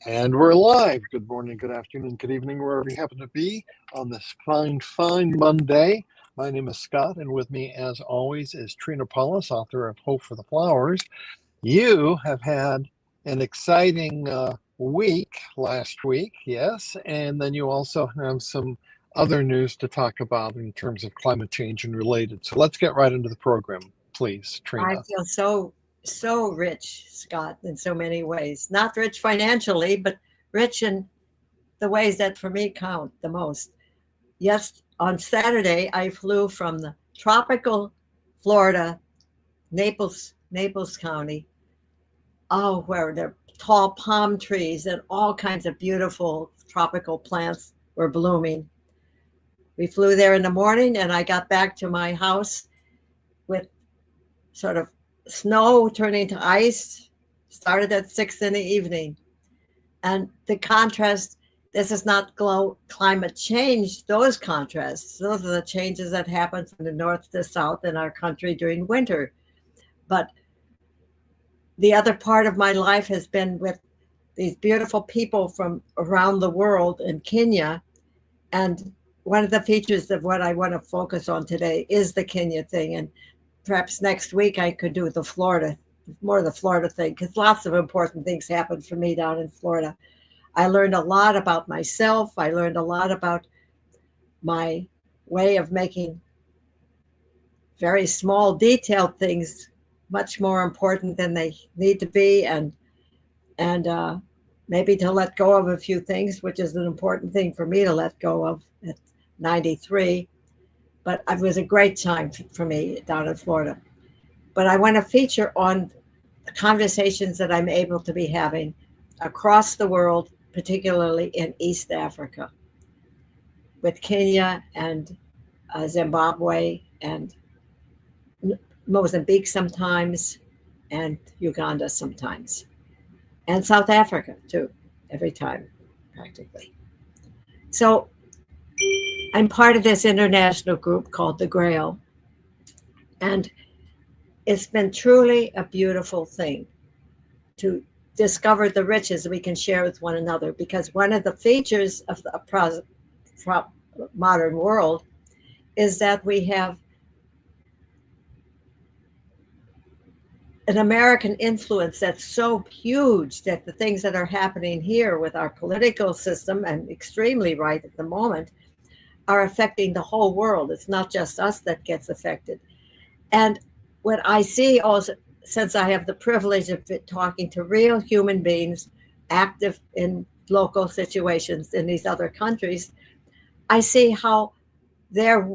And we're live. Good morning, good afternoon, good evening, wherever you happen to be on this fine Monday. My name is Scott, and with me, as always, is TRINA, author of Hope for the Flowers. You have had an exciting week last week, yes, and then you also have some other news to talk about in terms of climate change and related. So let's get right into the program, please, I TRINA. feel so rich, Scott, in so many ways. Not rich financially, but rich in the ways that for me count the most. Yes, on Saturday I flew from the tropical Florida, Naples County, where there are tall palm trees and all kinds of beautiful tropical plants were blooming. We flew there in the morning, and I got back to my house with sort of snow turning to ice. Started at 6 in the evening. And the contrast, this is not climate change, those contrasts. Those are the changes that happen from the north to south in our country during winter. But the other part of my life has been with these beautiful people from around the world in Kenya. And one of the features of what I want to focus on today is the Kenya thing. And perhaps next week I could do the Florida thing, because lots of important things happened for me down in Florida. I learned a lot about myself. I learned a lot about my way of making very small, detailed things much more important than they need to be, and maybe to let go of a few things, which is an important thing for me to let go of at 93. But it was a great time for me down in Florida. But I want to feature on the conversations that I'm able to be having across the world, particularly in East Africa, with Kenya and Zimbabwe and Mozambique sometimes, and Uganda sometimes, and South Africa too, every time practically. So I'm part of this international group called the Grail, and it's been truly a beautiful thing to discover the riches we can share with one another, because one of the features of the modern world is that we have an American influence that's so huge that the things that are happening here with our political system, and extremely right at the moment, are affecting the whole world. It's not just us that gets affected. And what I see also, since I have the privilege of talking to real human beings active in local situations in these other countries, I see how their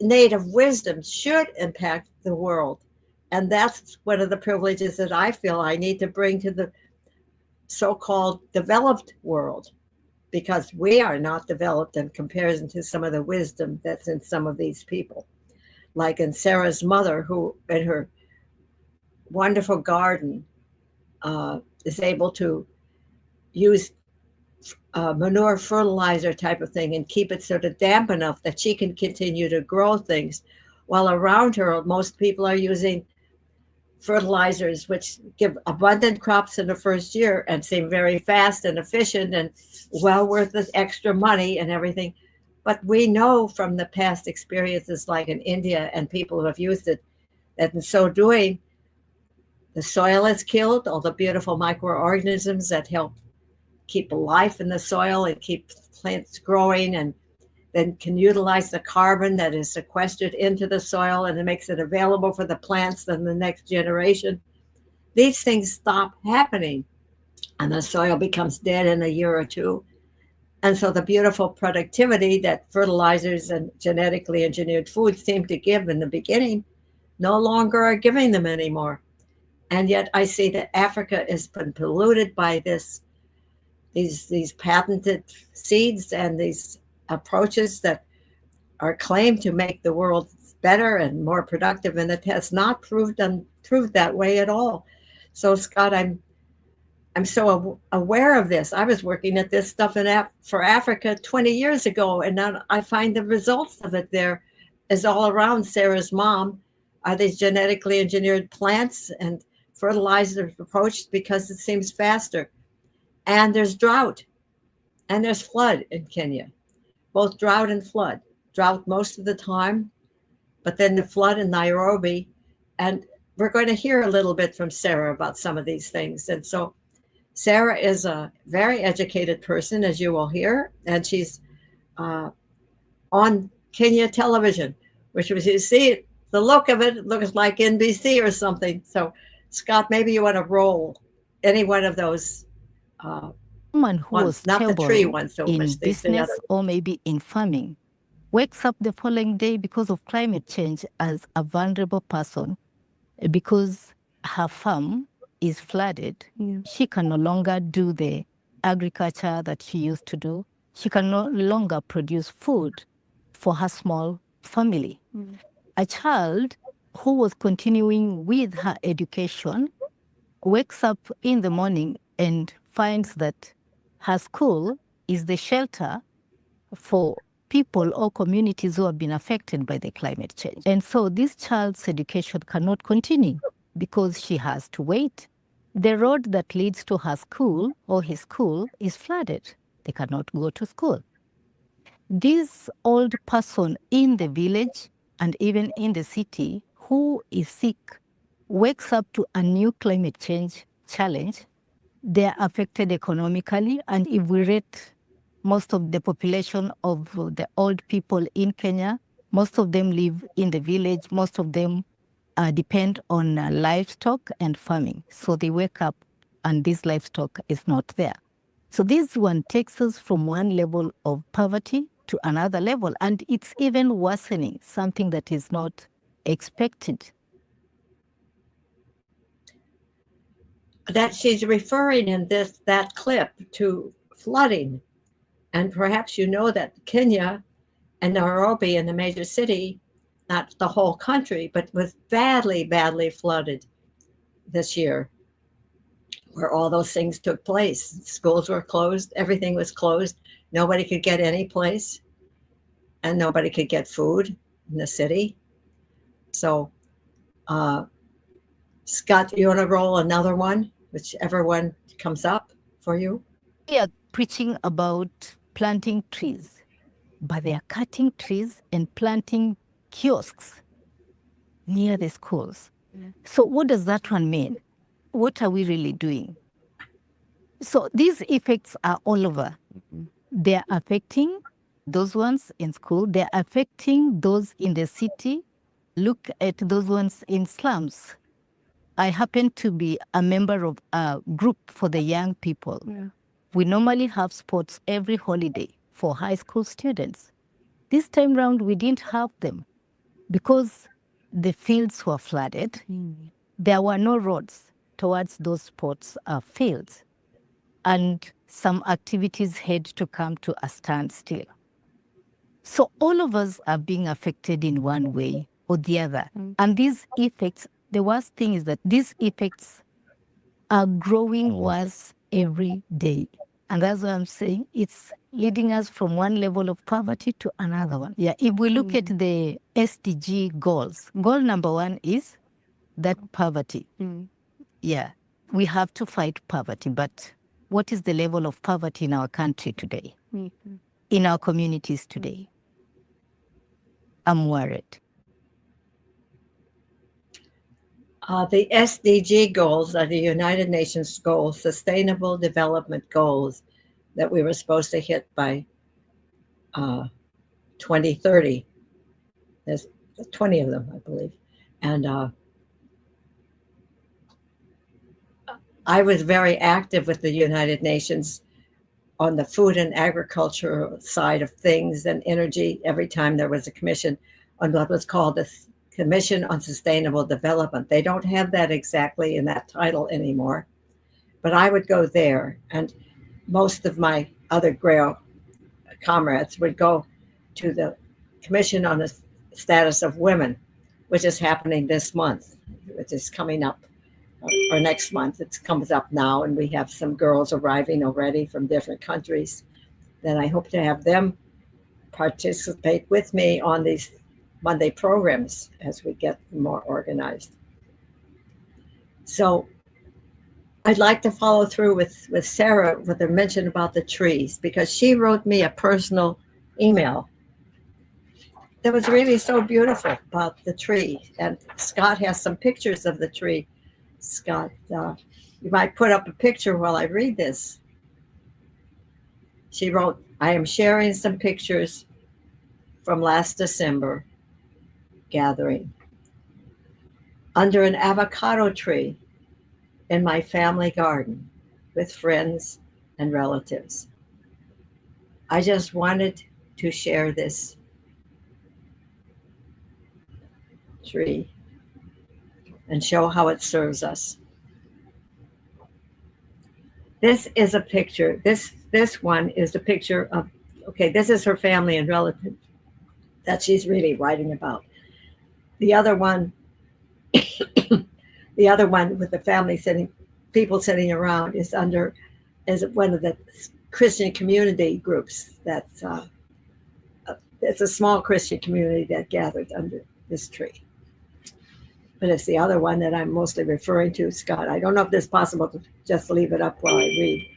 native wisdom should impact the world. And that's one of the privileges that I feel I need to bring to the so-called developed world, because we are not developed in comparison to some of the wisdom that's in some of these people. Like in Sarah's mother, who in her wonderful garden is able to use manure fertilizer type of thing and keep it sort of damp enough that she can continue to grow things, while around her most people are using fertilizers which give abundant crops in the first year and seem very fast and efficient and well worth the extra money and everything. But we know from the past experiences, like in India and people who have used it, that in so doing, the soil is killed, all the beautiful microorganisms that help keep life in the soil and keep plants growing, and then can utilize the carbon that is sequestered into the soil, and it makes it available for the plants and the next generation. These things stop happening, and the soil becomes dead in a year or two. And so the beautiful productivity that fertilizers and genetically engineered foods seem to give in the beginning no longer are giving them anymore. And yet I see that Africa has been polluted by these patented seeds and these approaches that are claimed to make the world better and more productive, and it has not proved that way at all. So Scott, I'm so aware of this. I was working at this stuff for Africa 20 years ago, and now I find the results of it there is all around. Sarah's mom are these genetically engineered plants and fertilizers approached because it seems faster. And there's drought and there's flood in Kenya, both drought and flood. Drought most of the time, but then the flood in Nairobi. And we're going to hear a little bit from Sarah about some of these things. And so Sarah is a very educated person, as you will hear, and she's on Kenya television, which was, you see, the look of it looks like NBC or something. So, Scott, maybe you want to roll any one of those Woman who ones, was not the tree stable ones, so in much the business other. or maybe in farming wakes up the following day because of climate change as a vulnerable person because her farm is flooded. She can no longer do the agriculture that she used to do. She can no longer produce food for her small family. A child who was continuing with her education wakes up in the morning and finds that her school is the shelter for people or communities who have been affected by the climate change. And so this child's education cannot continue because she has to wait. The road that leads to her school or his school is flooded. They cannot go to school. This old person in the village and even in the city who is sick wakes up to a new climate change challenge. They are affected economically, and if we rate most of the population of the old people in Kenya, most of them live in the village, most of them depend on livestock and farming. So they wake up and this livestock is not there. So this one takes us from one level of poverty to another level, and it's even worsening, something that is not expected. That she's referring in that clip to flooding. And perhaps you know that Kenya and Nairobi in the major city, not the whole country, but was badly, badly flooded this year, where all those things took place. Schools were closed, everything was closed. Nobody could get any place, and nobody could get food in the city. So, Scott, you want to roll another one, whichever one comes up for you? We are preaching about planting trees, but they are cutting trees and planting kiosks near the schools. So what does that one mean? What are we really doing? So these effects are all over. They're affecting those ones in school. They're affecting those in the city. Look at those ones in slums. I happen to be a member of a group for the young people. We normally have sports every holiday for high school students. This time round, we didn't have them because the fields were flooded. There were no roads towards those sports fields, and some activities had to come to a standstill. So all of us are being affected in one way or the other. And these effects, the worst thing is that these effects are growing worse every day. And that's what I'm saying. It's leading us from one level of poverty to another one. Yeah, if we look at the SDG goals, goal number 1 is that poverty. Yeah, we have to fight poverty, but what is the level of poverty in our country today? In our communities today? I'm worried. The SDG goals are the United Nations goals, Sustainable Development Goals, that we were supposed to hit by 2030. There's 20 of them, I believe. And I was very active with the United Nations on the food and agriculture side of things and energy every time there was a commission on what was called the Commission on Sustainable Development. They don't have that exactly in that title anymore, but I would go there, and most of my other Grail comrades would go to the Commission on the Status of Women, which is happening this month, which is coming up, or next month. It comes up now, and we have some girls arriving already from different countries. Then I hope to have them participate with me on these Monday programs as we get more organized. So I'd like to follow through with Sarah with the mention about the trees, because she wrote me a personal email that was really so beautiful about the tree. And Scott has some pictures of the tree. Scott, you might put up a picture while I read this. She wrote, I am sharing some pictures from last December gathering under an avocado tree in my family garden with friends and relatives. I just wanted to share this tree and show how it serves us. This is a picture. This one is a picture of, okay, this is her family and relatives that she's really writing about. The other one, the other one with the family people sitting around is one of the Christian community groups that's it's a small Christian community that gathered under this tree. But it's the other one that I'm mostly referring to, Scott. I don't know if it's possible to just leave it up while I read.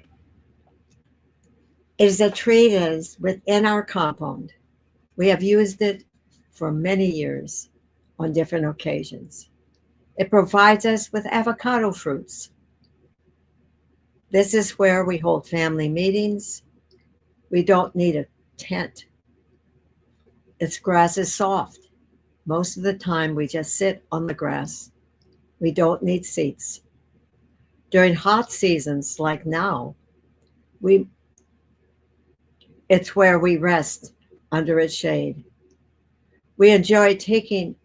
It is a tree that is within our compound. We have used it for many years on different occasions. It provides us with avocado fruits. This is where we hold family meetings. We don't need a tent. Its grass is soft. Most of the time, we just sit on the grass. We don't need seats. During hot seasons like now, it's where we rest under its shade. We enjoy taking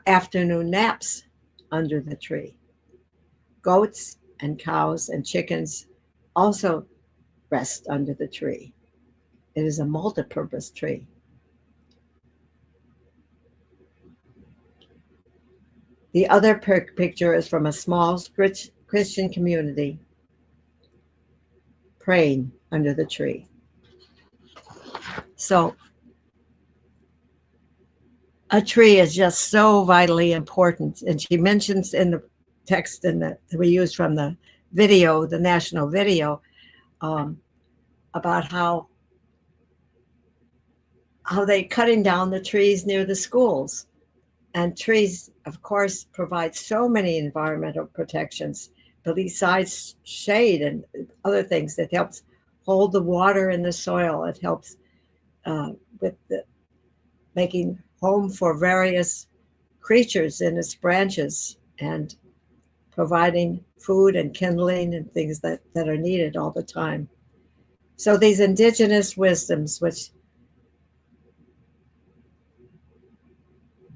afternoon naps under the tree. Goats and cows and chickens also rest under the tree. It is a multi-purpose tree. The other picture is from a small Christian community praying under the tree. So a tree is just so vitally important. And she mentions in the text that we used from the video, the national video, about how they're cutting down the trees near the schools. And trees, of course, provide so many environmental protections, but besides shade and other things, that helps hold the water in the soil. It helps with making home for various creatures in its branches and providing food and kindling and things that are needed all the time. So these indigenous wisdoms, which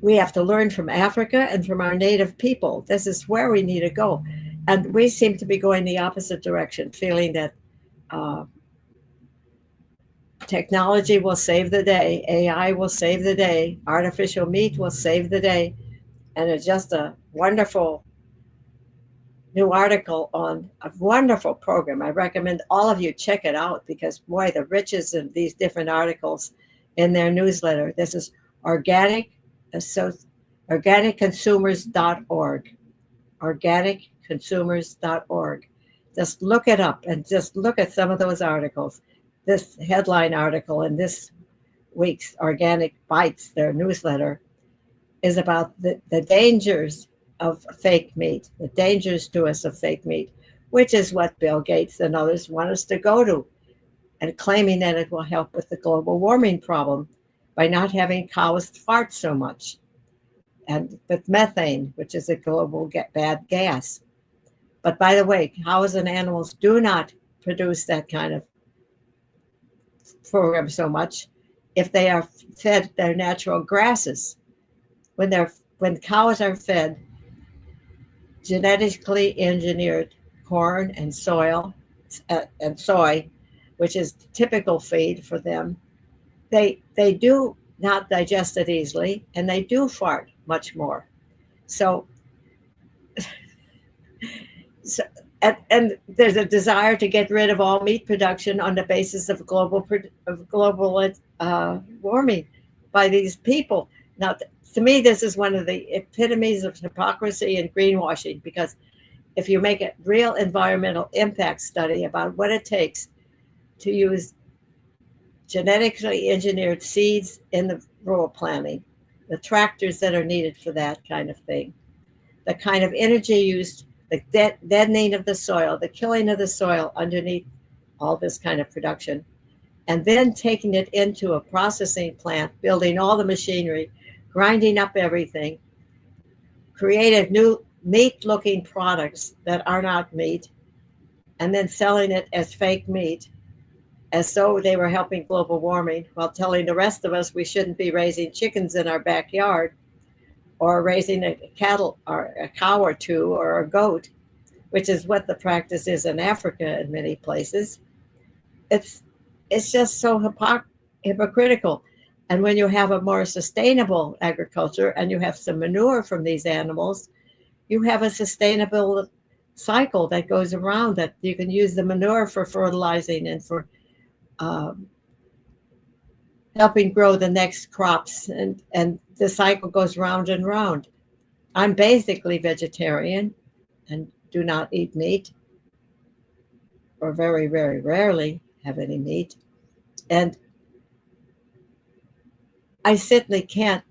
we have to learn from Africa and from our native people. This is where we need to go. And we seem to be going the opposite direction, feeling that technology will save the day, AI will save the day, artificial meat will save the day. And it's just a wonderful new article on a wonderful program. I recommend all of you check it out, because boy, the riches of these different articles in their newsletter. This is organicconsumers.org. Organicconsumers.org. Just look it up and just look at some of those articles. This headline article in this week's Organic Bites, their newsletter, is about the dangers of fake meat, the dangers to us of fake meat, which is what Bill Gates and others want us to go to, and claiming that it will help with the global warming problem by not having cows fart so much, and with methane, which is a global bad gas. But by the way, cows and animals do not produce that kind of program so much if they are fed their natural grasses. When cows are fed genetically engineered corn and soy, which is the typical feed for them, they do not digest it easily, and they do fart much more. So and there's a desire to get rid of all meat production on the basis of global warming by these people. Now, to me, this is one of the epitomes of hypocrisy and greenwashing, because if you make a real environmental impact study about what it takes to use genetically engineered seeds in the rural planning, the tractors that are needed for that kind of thing, the kind of energy used, the deadening of the soil, the killing of the soil underneath all this kind of production, and then taking it into a processing plant, building all the machinery, grinding up everything, created new meat-looking products that are not meat, and then selling it as fake meat, as though they were helping global warming, while telling the rest of us we shouldn't be raising chickens in our backyard or raising a cattle or a cow or two or a goat, which is what the practice is in Africa in many places. It's just so hypocritical. And when you have a more sustainable agriculture and you have some manure from these animals, you have a sustainable cycle that goes around, that you can use the manure for fertilizing and for helping grow the next crops, and the cycle goes round and round. I'm basically vegetarian and do not eat meat, or very, very rarely have any meat. And I certainly can't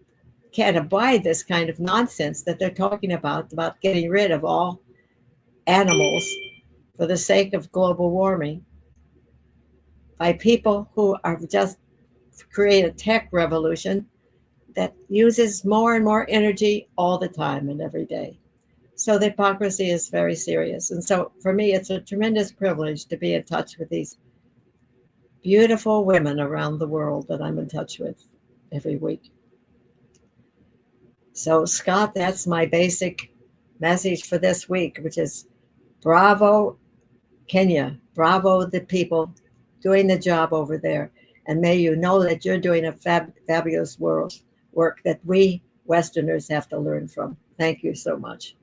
abide this kind of nonsense that they're talking about getting rid of all animals for the sake of global warming by people who are just create a tech revolution that uses more and more energy all the time and every day. So the hypocrisy is very serious. And so for me, it's a tremendous privilege to be in touch with these beautiful women around the world that I'm in touch with every week. So Scott, that's my basic message for this week, which is bravo, Kenya. Bravo, the people doing the job over there. And may you know that you're doing a fabulous work that we Westerners have to learn from. Thank you so much.